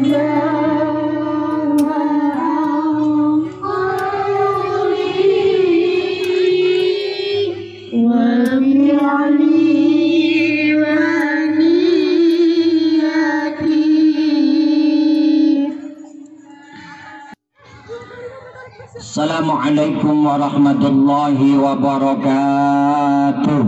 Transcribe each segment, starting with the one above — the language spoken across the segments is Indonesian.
Assalamualaikum warahmatullahi wabarakatuh.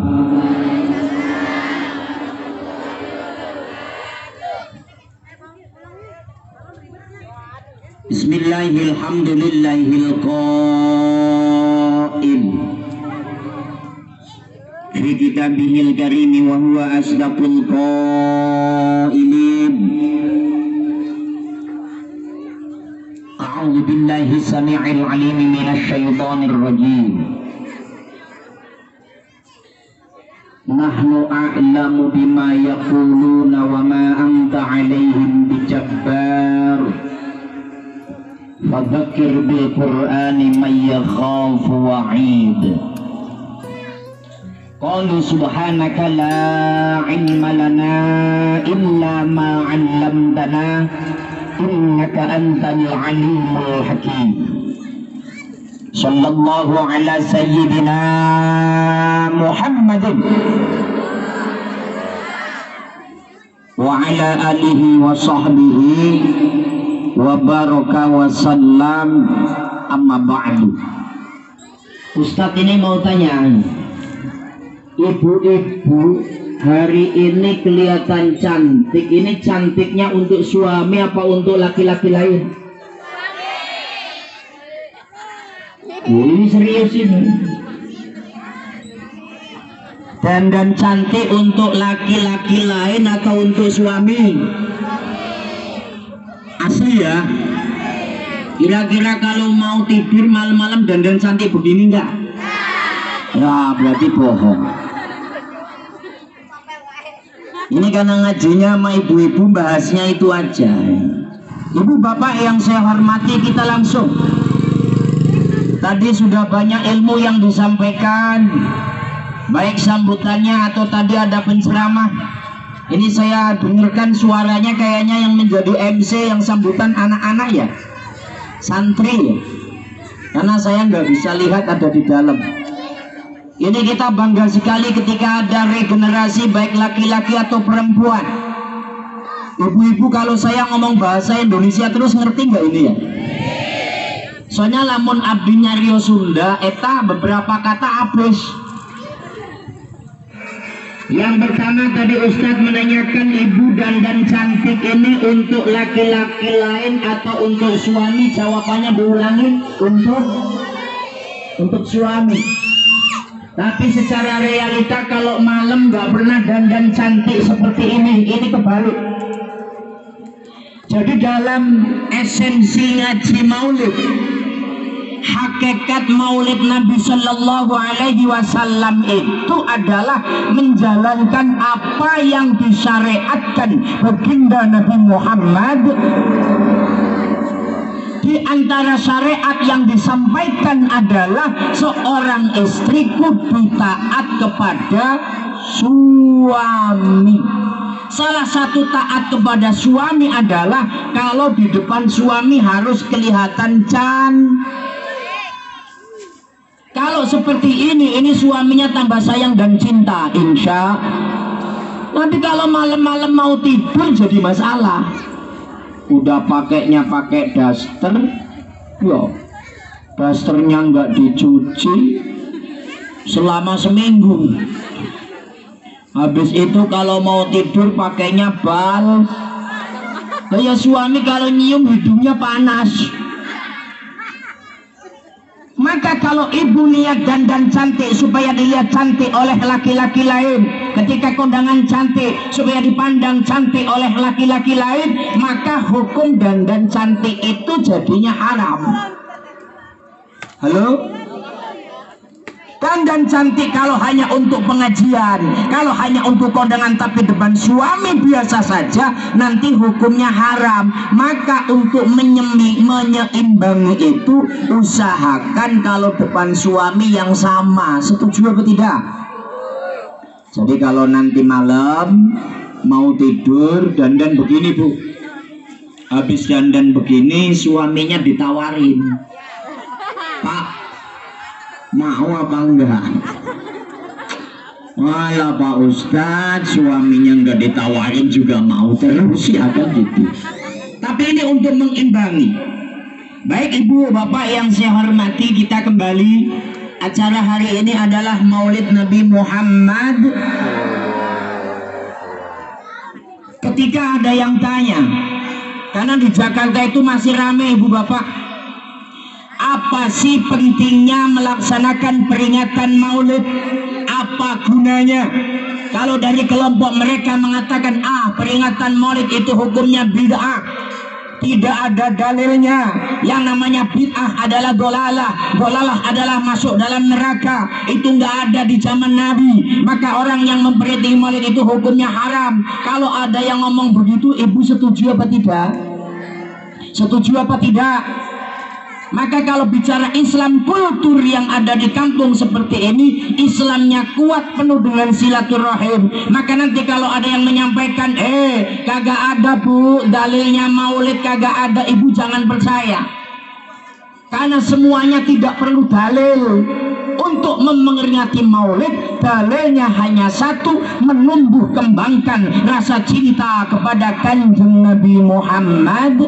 Bismillahirrahmanirrahim. Fi kitabihil karimi wa huwa asdaqul qailin. A'udzu billahi samii'il 'aliim minasy syaithaanir rajiim. Nahnu a'lamu bima yaquluna wa ma anta 'alaihim bijabbar. Fadzakir bil Qur'ani may yakhafu wa'id. Qalu subhanaka la 'ilma lana illa ma 'allamtana innaka antal alimul hakim. Sallallahu ala sayyidina Muhammadin wa ala alihi wa sahbihi wa baraka wa sallam, amma ba'du. Ustadz ini mau tanya, ibu-ibu hari ini kelihatan cantik, ini cantiknya untuk suami apa untuk laki-laki lain? Ini serius ini. Dan cantik untuk laki-laki lain atau untuk suami? Asli ya? Kira-kira kalau mau tidur malam-malam dandan cantik begini enggak? Ya berarti bohong. Ini karena ngajinya sama ibu-ibu bahasnya itu aja. Ibu bapak yang saya hormati, kita langsung. Tadi sudah banyak ilmu yang disampaikan, baik sambutannya atau tadi ada penceramah. Ini saya dengarkan suaranya kayaknya yang menjadi MC yang sambutan anak-anak ya, santri ya. Karena saya nggak bisa lihat ada di dalam. Ini kita bangga sekali ketika ada regenerasi baik laki-laki atau perempuan. Ibu-ibu kalau saya ngomong bahasa Indonesia terus ngerti nggak ini ya? Soalnya lamun abdi nyario Sunda, eta beberapa kata abis. Yang pertama tadi Ustadz menanyakan ibu dandan cantik ini untuk laki-laki lain atau untuk suami? Jawabannya diulangi, untuk suami. Tapi secara realita kalau malam nggak pernah dandan cantik seperti ini kebalik. Jadi dalam esensi ngaji maulid, hakikat maulid Nabi Shallallahu Alaihi Wasallam itu adalah menjalankan apa yang disyariatkan baginda Nabi Muhammad. Di antara syariat yang disampaikan adalah seorang istri kudu taat kepada suami. Salah satu taat kepada suami adalah kalau di depan suami harus kelihatan Kalau seperti ini suaminya tambah sayang dan cinta, insya. Nanti kalau malam-malam mau tidur jadi masalah. Udah pakainya pakai daster, yo, dasternya nggak dicuci selama seminggu. Habis itu kalau mau tidur pakainya bal. Kayak suami kalau nyium hidungnya panas. Maka kalau ibu niat dandan cantik supaya dilihat cantik oleh laki-laki lain, ketika kondangan cantik supaya dipandang cantik oleh laki-laki lain, maka hukum dandan cantik itu jadinya haram. Halo? Dandan cantik kalau hanya untuk pengajian, kalau hanya untuk kondangan tapi depan suami biasa saja, nanti hukumnya haram. Maka untuk menyeimbangi itu, usahakan kalau depan suami yang sama. Setuju atau tidak? Jadi kalau nanti malam mau tidur dandan begini bu, Habis dandan begini suaminya ditawarin, Pak mau apa enggak? Walah Pak Ustadz, suaminya enggak ditawarin juga mau terus ya kan gitu. Tapi ini untuk mengimbangi. Baik ibu bapak yang saya hormati, kita kembali. Acara hari ini adalah Maulid Nabi Muhammad. Ketika ada yang tanya, karena di Jakarta itu masih ramai ibu bapak, apa sih pentingnya melaksanakan peringatan Maulid? Apa gunanya? Kalau dari kelompok mereka mengatakan peringatan Maulid itu hukumnya bid'ah, tidak ada dalilnya. Yang namanya bid'ah adalah dolalah adalah masuk dalam neraka. Itu nggak ada di zaman Nabi. Maka orang yang memperingati Maulid itu hukumnya haram. Kalau ada yang ngomong begitu, ibu setuju apa tidak? Setuju apa tidak? Maka kalau bicara Islam kultur yang ada di kampung seperti ini, Islamnya kuat penuh dengan silaturahim. Maka nanti kalau ada yang menyampaikan, kagak ada bu, dalilnya Maulid kagak ada, ibu jangan percaya. Karena semuanya tidak perlu dalil. Untuk memperingati Maulid, dalilnya hanya satu, menumbuh kembangkan rasa cinta kepada Kanjeng Nabi Muhammad.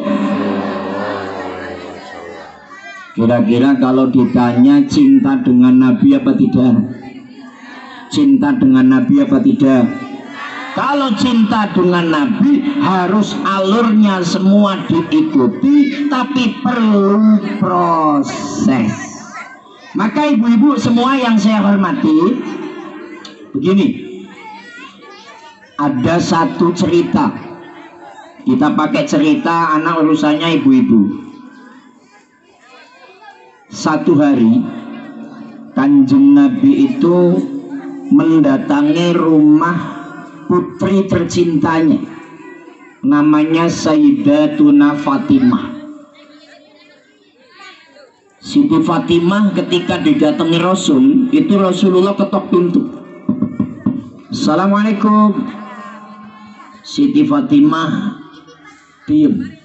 Kira-kira kalau ditanya cinta dengan Nabi apa tidak? Cinta dengan Nabi apa tidak? Kalau cinta dengan Nabi harus alurnya semua diikuti, tapi perlu proses. Maka ibu-ibu semua yang saya hormati, begini, ada satu cerita. Kita pakai cerita anak urusannya ibu-ibu. Satu hari Kanjeng Nabi itu mendatangi rumah putri tercintanya, namanya Sayyidatuna Fatimah. Siti Fatimah ketika didatangi Rasul, itu Rasulullah ketok pintu. Assalamualaikum. Siti Fatimah diem.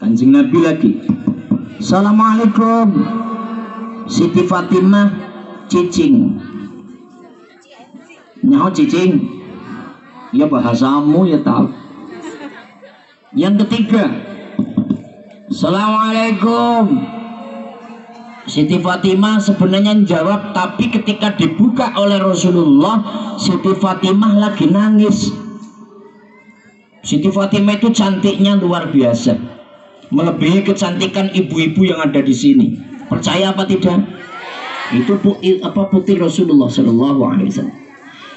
Kanjeng Nabi lagi, Assalamualaikum. Siti Fatimah cicing. Nyaho cicing? Ya bahasamu ya tahu. Yang ketiga, Assalamualaikum. Siti Fatimah sebenarnya jawab, tapi ketika dibuka oleh Rasulullah, Siti Fatimah lagi nangis. Siti Fatimah itu cantiknya luar biasa, melebihi kecantikan ibu-ibu yang ada di sini. Percaya apa tidak? Itu putri Rasulullah Shallallahu Alaihi Wasallam.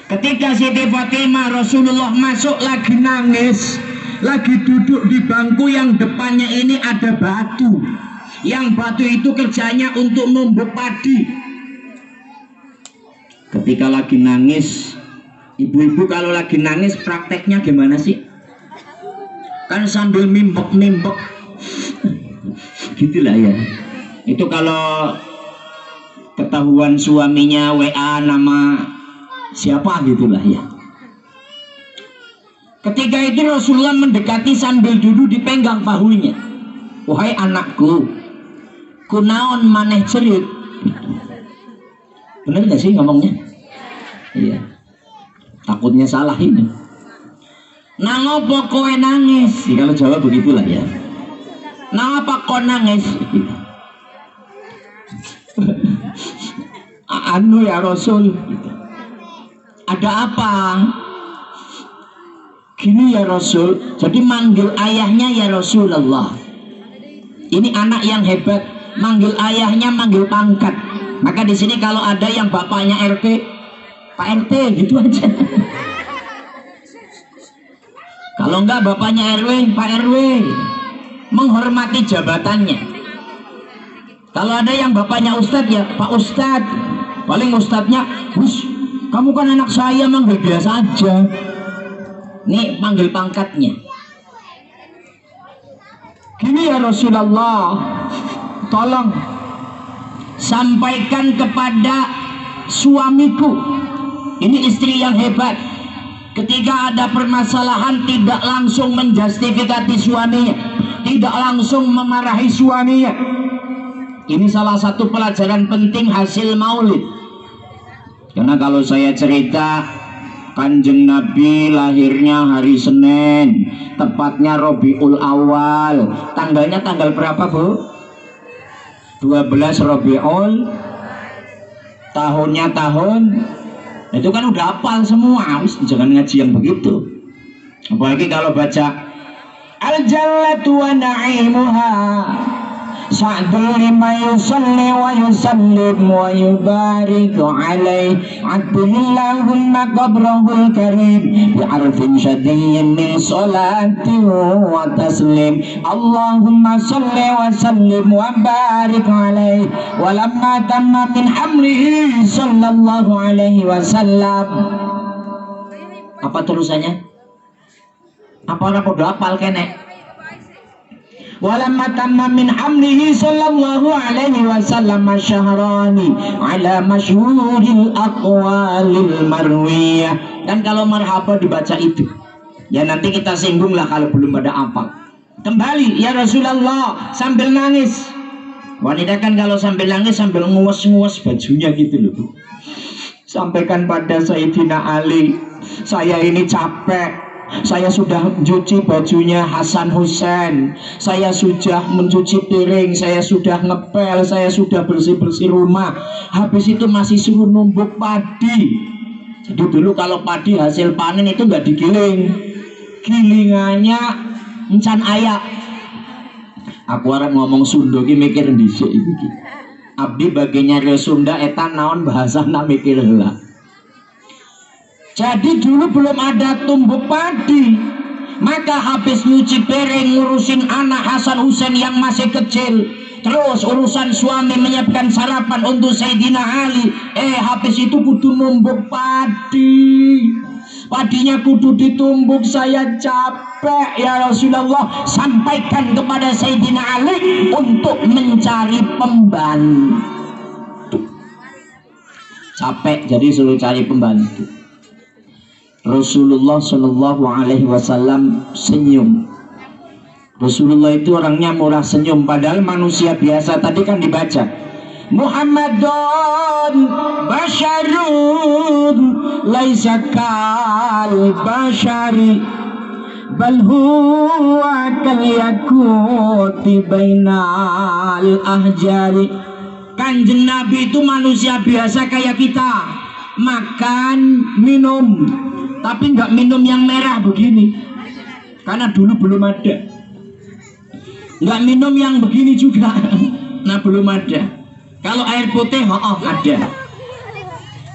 Ketika Siti Fatimah, Rasulullah masuk lagi nangis, lagi duduk di bangku yang depannya ini ada batu. Yang batu itu kerjanya untuk numbuk padi. Ketika lagi nangis, ibu-ibu kalau lagi nangis prakteknya gimana sih? Kan sambil mimbek-mimbek gitulah ya. Itu kalau ketahuan suaminya WA nama siapa gitulah ya. Ketika itu Rasulullah mendekati sambil duduk dipenggang bahunya. Wahai anakku, kunaon maneh cerit. Bener gak sih ngomongnya? Iya. Takutnya salah ini. Nang opo kowe nangis? Ya, kalau jawab begitulah ya. Nang apa kau nangis? Anu ya Rasul, ada apa? Gini ya Rasul, jadi manggil ayahnya ya Rasulullah. Ini anak yang hebat, manggil ayahnya manggil pangkat. Maka di sini kalau ada yang bapaknya RT, Pak RT gitu aja. Kalau enggak bapaknya RW, Pak RW, menghormati jabatannya. Kalau ada yang bapaknya Ustadz ya Pak Ustadz, paling Ustadznya, Hus, kamu kan anak saya, manggil biasa aja. Nih panggil pangkatnya. Gini ya Rasulullah, tolong sampaikan kepada suamiku, ini istri yang hebat. Ketika ada permasalahan tidak langsung menjustifikasi suaminya, tidak langsung memarahi suaminya. Ini salah satu pelajaran penting hasil maulid. Karena kalau saya cerita, Kanjeng Nabi lahirnya hari Senin, tepatnya Rabiul Awal. Tanggalnya tanggal berapa, Bu? 12 Rabiul. Tahunnya tahun. Itu kan udah hafal semua. Jangan ngaji yang begitu. Apalagi kalau baca Al-Jallatu wa na'imuha sa'dul lima yusalli wa yusallim wa yubariku alaih Abdullahumma qabrahul karim bi'arfin syadiyyin min salati wa taslim Allahumma salli wa sallim wa barik alaih walamma tamma min hamlihi sallallahu alaihi wasallam. Apa terusannya? Apa orang udah hafal kene? Walamma tamma min hamlihi sallallahu alaihi wasallam syahrani ala masyhuril aqwalil marwiyah. Dan kalau marhaba dibaca itu, ya nanti kita singgung lah kalau belum pada apa. Kembali ya Rasulullah sambil nangis. Wanita kan kalau sambil nangis sambil nguas-nguas bajunya gitu loh. Sampaikan pada Sayyidina Ali, saya ini capek. Saya sudah mencuci bajunya Hasan Husain, saya sudah mencuci piring, saya sudah ngepel, saya sudah bersih-bersih rumah. Habis itu masih suruh numbuk padi. Jadi dulu kalau padi hasil panen itu nggak digiling, gilingannya encan ayak. Aku arep ngomong Sunda ki mikir dhisik iki. Abdi baginya re Sunda etan naon bahasana mikir heula. Jadi dulu belum ada tumbuk padi, maka habis nyuci piring ngurusin anak Hasan Husain yang masih kecil, terus urusan suami menyiapkan sarapan untuk Sayyidina Ali, habis itu kudu numbuk padi, padinya kudu ditumbuk. Saya capek ya Rasulullah, sampaikan kepada Sayyidina Ali untuk mencari pembantu. Capek jadi suruh cari pembantu. Rasulullah Shallallahu Alaihi Wasallam senyum. Rasulullah itu orangnya murah senyum, padahal manusia biasa. Tadi kan dibaca Muhammadun basyarun laisa kal basyari bal huwa kal yakuti bainal ahjari. Kanjeng Nabi itu manusia biasa kayak kita, makan minum, tapi nggak minum yang merah begini, karena dulu belum ada. Nggak minum yang begini juga, nah belum ada. Kalau air putih, ada.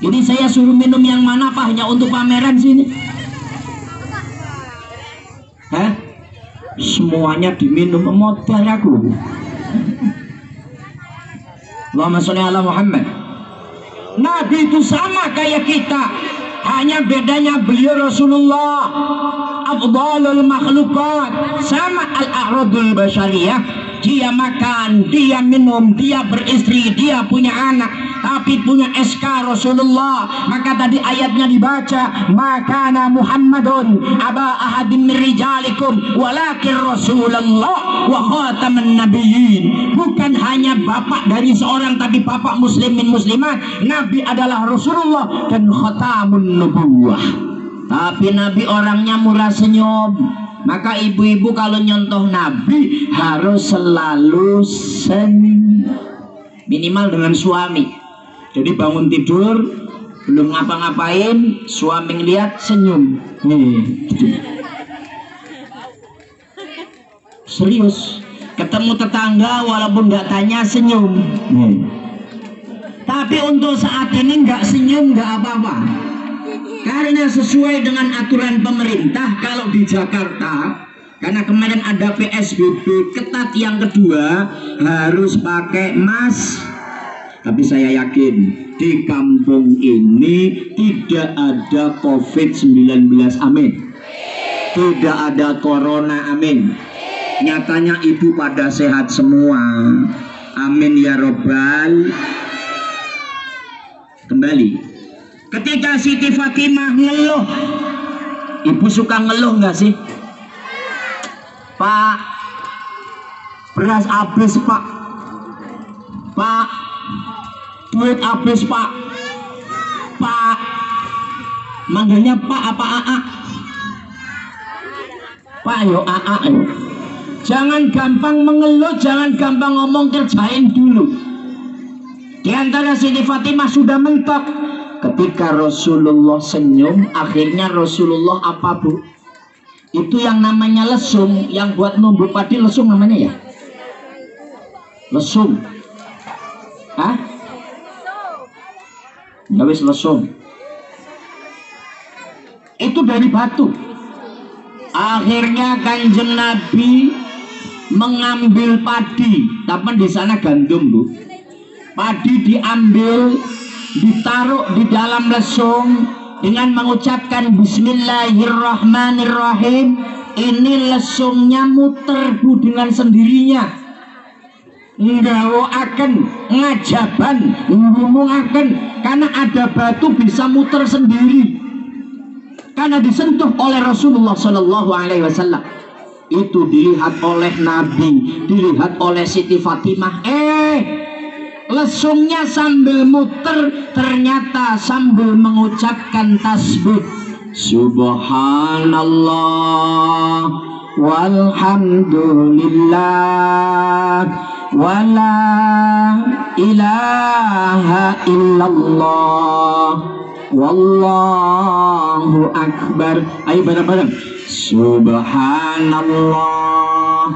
Ini saya suruh minum yang mana Pak? Hanya untuk pameran sini? Hah? Semuanya diminum, modal aku. Allahumma sholli ala Muhammad. Nabi itu sama kayak kita, hanya bedanya beliau Rasulullah afdalul makhlukat, sama al-a'radul basyariyah. Dia makan, dia minum, dia beristri, dia punya anak, tapi punya SK Rasulullah. Maka tadi ayatnya dibaca, makana Muhammadun aba ahadin min rijalikum walakin Rasulullah wa khataman nabiyyin. Bukan hanya bapak dari seorang, tapi bapak muslimin muslimat. Nabi adalah Rasulullah dan khatamun nubuwah. Tapi Nabi orangnya murah senyum. Maka ibu-ibu kalau nyontoh Nabi harus selalu senyum, minimal dengan suami. Jadi bangun tidur belum ngapa-ngapain, suami ngeliat senyum. Serius. Ketemu tetangga walaupun nggak tanya senyum. Tapi untuk saat ini nggak senyum nggak apa-apa. Karena sesuai dengan aturan pemerintah, kalau di Jakarta, karena kemarin ada PSBB ketat yang kedua, harus pakai mask. Tapi saya yakin di kampung ini tidak ada COVID-19, amin. Tidak ada corona, amin. Nyatanya ibu pada sehat semua, amin ya robbal. Kembali ketika Siti Fatimah ngeluh Ibu suka ngeluh nggak sih? Pak, beras habis Pak. Pak, duit habis Pak. Pak, manggilnya Pak apa AA? Pak yo AA yo. Jangan gampang mengeluh, jangan gampang ngomong, kerjain dulu. Di antara Siti Fatimah sudah mentok. Ketika Rasulullah senyum, akhirnya Rasulullah apa Bu? Itu yang namanya lesung, yang buat numbuh padi lesung namanya ya? Lesung. Hah? Ya wis lesung. Itu dari batu. Akhirnya Kanjeng Nabi mengambil padi, tapi di sana gandum Bu. Padi diambil, ditaruh di dalam lesung dengan mengucapkan Bismillahirrahmanirrahim. Ini lesungnya muter Bu dengan sendirinya. Nggawaken ngajaban, ngumumaken, karena ada batu bisa muter sendiri. Karena disentuh oleh Rasulullah Shallallahu Alaihi Wasallam. Itu dilihat oleh Nabi, dilihat oleh Siti Fatimah. Lesungnya sambil muter, ternyata sambil mengucapkan tasbih. Subhanallah walhamdulillah wala ilaha illallah wallahu akbar. Ayo bareng-bareng. Subhanallah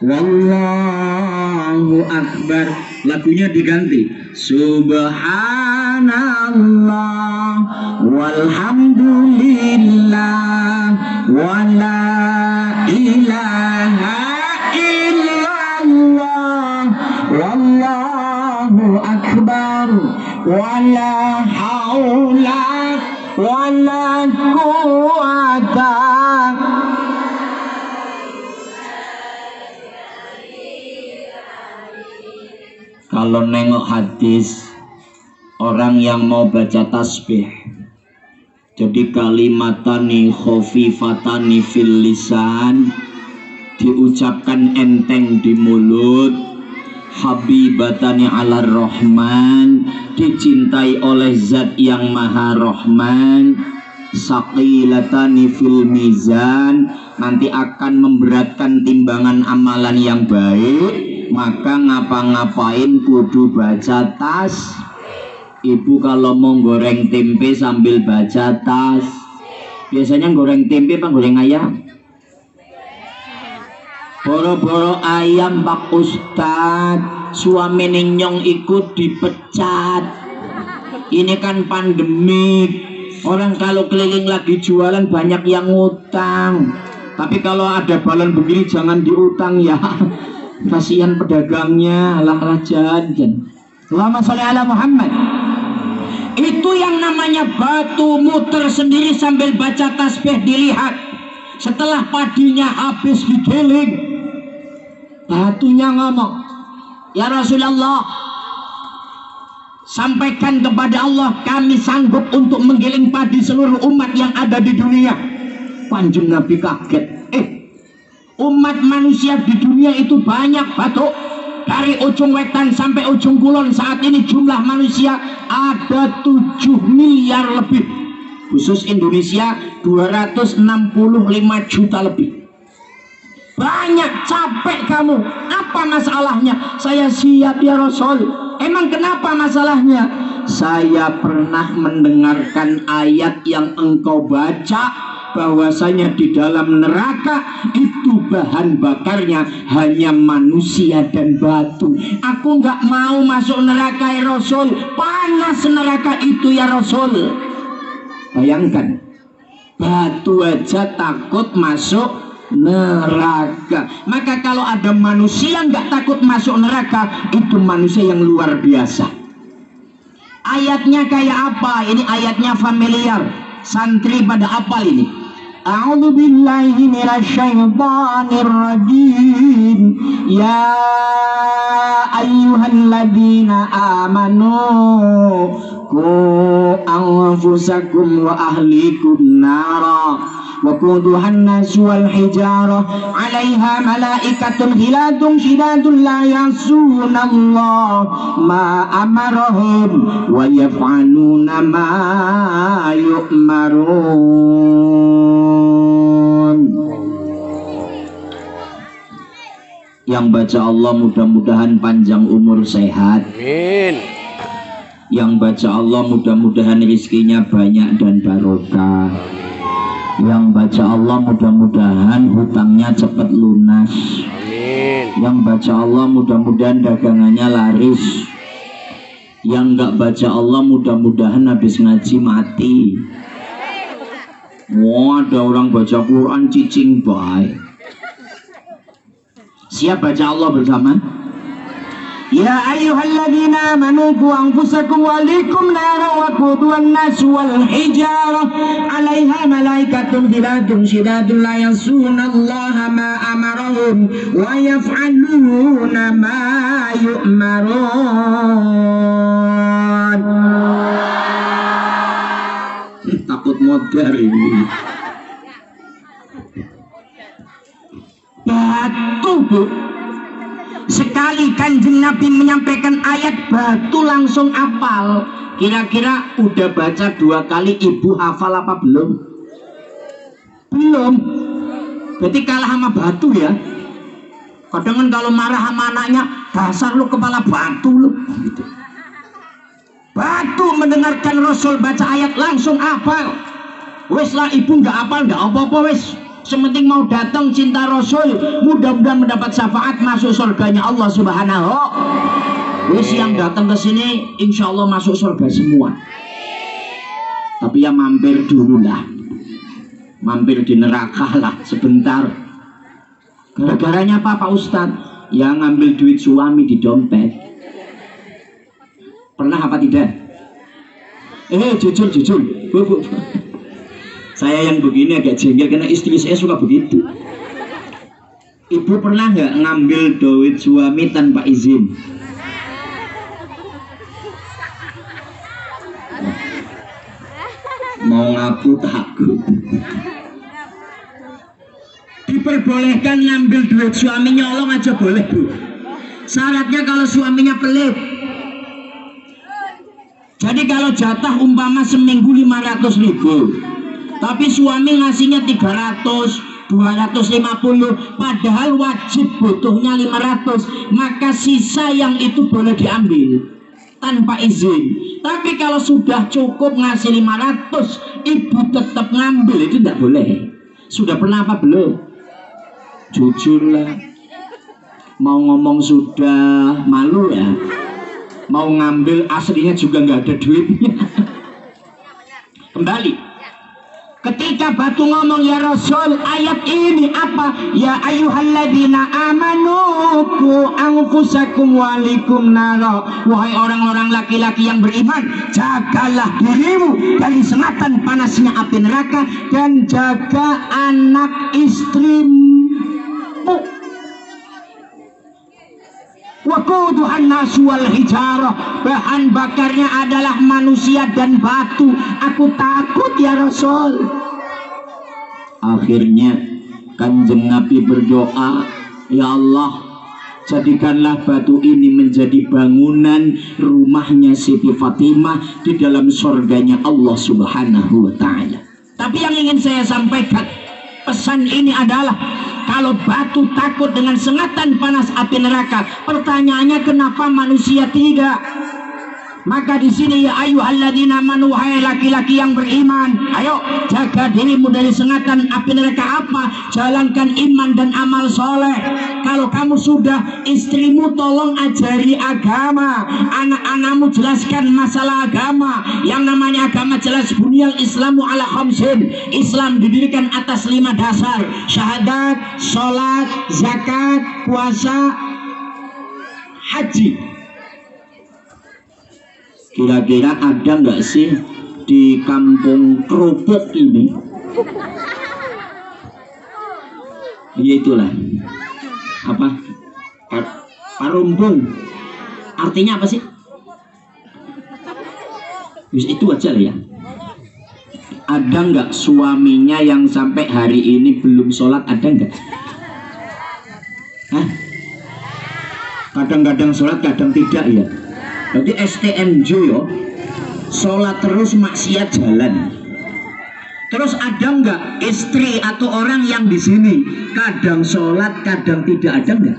wallahu akbar. Lagunya diganti. Subhanallah walhamdulillah wala ilaha illallah wallahu akbar wala haula wala quwata. Kalau nengok hadis orang yang mau baca tasbih, jadi kalimatani khofifatani fil lisan, diucapkan enteng di mulut, habibatani ala rahman, dicintai oleh zat yang maha rahman, saqilatani fil mizan, nanti akan memberatkan timbangan amalan yang baik. Maka ngapa-ngapain kudu baca tas. Ibu kalau mau goreng tempe sambil baca tas. Biasanya goreng tempe apa goreng ayam? Boro-boro ayam Pak Ustad, suami ninyong ikut dipecat. Ini kan pandemik, orang kalau keliling lagi jualan banyak yang ngutang. Tapi kalau ada balon begini jangan diutang ya. Kasihan pedagangnya, lah jajan. Allahumma sholli ala Muhammad. Itu yang namanya batu muter sendiri sambil baca tasbih. Dilihat setelah padinya habis digiling, batunya ngomong, ya Rasulullah, sampaikan kepada Allah kami sanggup untuk menggiling padi seluruh umat yang ada di dunia. Kanjeng Nabi kaget. Umat manusia di dunia itu banyak batu. Dari ujung wetan sampai ujung kulon saat ini jumlah manusia ada 7 miliar lebih. Khusus Indonesia 265 juta lebih. Banyak, capek kamu. Apa masalahnya? Saya siap ya Rasul. Emang kenapa masalahnya? Saya pernah mendengarkan ayat yang engkau baca, bahwasanya di dalam neraka itu bahan bakarnya hanya manusia dan batu. Aku nggak mau masuk neraka ya Rasul. Panas neraka itu ya Rasul. Bayangkan, batu aja takut masuk neraka. Maka kalau ada manusia nggak takut masuk neraka, itu manusia yang luar biasa. Ayatnya kayak apa? Ini ayatnya familiar. Santri pada apal ini. A'udzu billahi minasyaitonir rajim. Ya ayyuhalladzina amanu qu anfusakum wa ahlikum nara وقودها الناس والحجارة عليها ملائكة غلاظ شداد لا يعصون الله ما أمرهم ويفعلون ما يؤمرون. Yang baca Allah mudah-mudahan panjang umur sehat. Amin. Yang baca Allah mudah-mudahan rezekinya banyak dan barokah. Yang baca Allah mudah-mudahan hutangnya cepat lunas. Amin. Yang baca Allah mudah-mudahan dagangannya laris. Yang enggak baca Allah mudah-mudahan habis ngaji mati. Wah, ada orang baca Quran cicing baik. Siap baca Allah bersama? Ya ayyuhalladzina amanu qu anfusakum wa ahlikum nara wa quduhan nas wal hijarah 'alaiha malaikatun ghiladun shidadun la yasunallaha ma amarahum wa yaf'aluna ma yu'marun. Takut modar ini. Batu, Bu. Sekali Kanjeng Nabi menyampaikan ayat batu langsung hafal. Kira-kira udah baca 2 kali ibu hafal apa belum? Belum. Berarti kalah sama batu ya. Kadang kan kalau marah sama anaknya, dasar lu kepala batu lu gitu. Batu mendengarkan Rasul baca ayat langsung hafal. Wes lah ibu nggak hafal nggak apa-apa wes. Sementing mau datang cinta Rasul, mudah-mudahan mendapat syafaat masuk surganya Allah Subhanahu. Wis yang datang ke sini insya Allah masuk surga semua. Tapi ya mampir dulu lah, mampir di neraka lah sebentar. Gara-garanya apa Pak Ustadz? Ya ngambil duit suami di dompet. Pernah apa tidak? Jujur, bu. Saya yang begini agak jengkel karena istri saya suka begitu. Ibu pernah nggak ngambil duit suami tanpa izin? Mau ngaku takut. Diperbolehkan ngambil duit suami, nyolong aja boleh, Bu. Syaratnya kalau suaminya pelit. Jadi kalau jatah umpama seminggu 500.000, tapi suami ngasihnya 300, 250, padahal wajib butuhnya 500, maka sisa yang itu boleh diambil tanpa izin. Tapi kalau sudah cukup ngasih 500, ibu tetap ngambil, itu tidak boleh. Sudah pernah apa belum? Jujurlah. Mau ngomong sudah malu ya. Mau ngambil aslinya juga nggak ada duitnya. Kembali. Ketika batu ngomong, ya Rasul, ayat ini apa? Ya ayyuhalladzina amanu qu anfusakum wa ahlikum nara. Wahai orang-orang laki-laki yang beriman, jagalah dirimu dari sengatan panasnya api neraka dan jaga anak istrimu. Waquduhan nas wal hijarah, bahan bakarnya adalah manusia dan batu. Aku takut ya Rasul. Akhirnya Kanjeng Nabi berdoa, ya Allah, jadikanlah batu ini menjadi bangunan rumahnya Siti Fatimah di dalam surganya Allah Subhanahu wa ta'ala. Tapi yang ingin saya sampaikan, pesan ini adalah kalau batu takut dengan sengatan panas api neraka, pertanyaannya kenapa manusia tidak? Maka di sini, ya ayyuhalladzina amanu, wahai laki-laki yang beriman, ayo jaga dirimu dari sengatan api neraka. Apa? Jalankan iman dan amal soleh. Kalau kamu sudah, istrimu tolong ajari agama, anak-anakmu jelaskan masalah agama. Yang namanya agama jelas, bunyal Islamu ala khamsin. Islam didirikan atas 5 dasar: syahadat, sholat, zakat, puasa, haji. Kira-kira ada nggak sih di kampung kerupuk ini Ya itulah apa parumbung artinya apa sih? Itu aja lah ya. Ada nggak suaminya yang sampai hari ini belum sholat? Ada nggak? Hah? Kadang-kadang sholat, kadang tidak ya. Jadi STMJ yo, sholat terus maksiat jalan. Terus ada nggak istri atau orang yang di sini kadang sholat, kadang tidak? Ada nggak?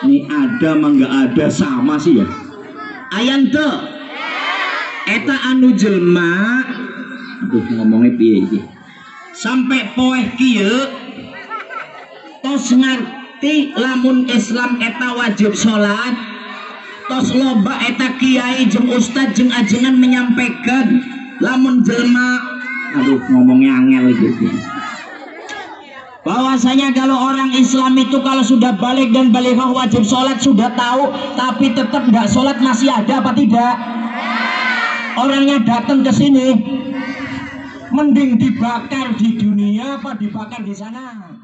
Ini ada mah ada, sama sih ya. Ayante eta anu jelma, aduh ngomongnya piye iki, sampai poeh kieu tos ngerti lamun Islam eta wajib sholat, tos loba eta kiai jeung ustad jeung ajengan menyampaikan lamun jelma, aduh ngomongnya angel gitu, bahwasanya kalau orang Islam itu kalau sudah balik dan balighah wajib sholat sudah tahu, tapi tetap nggak sholat masih ada apa tidak? Orangnya datang ke sini, mending dibakar di dunia apa dibakar di sana?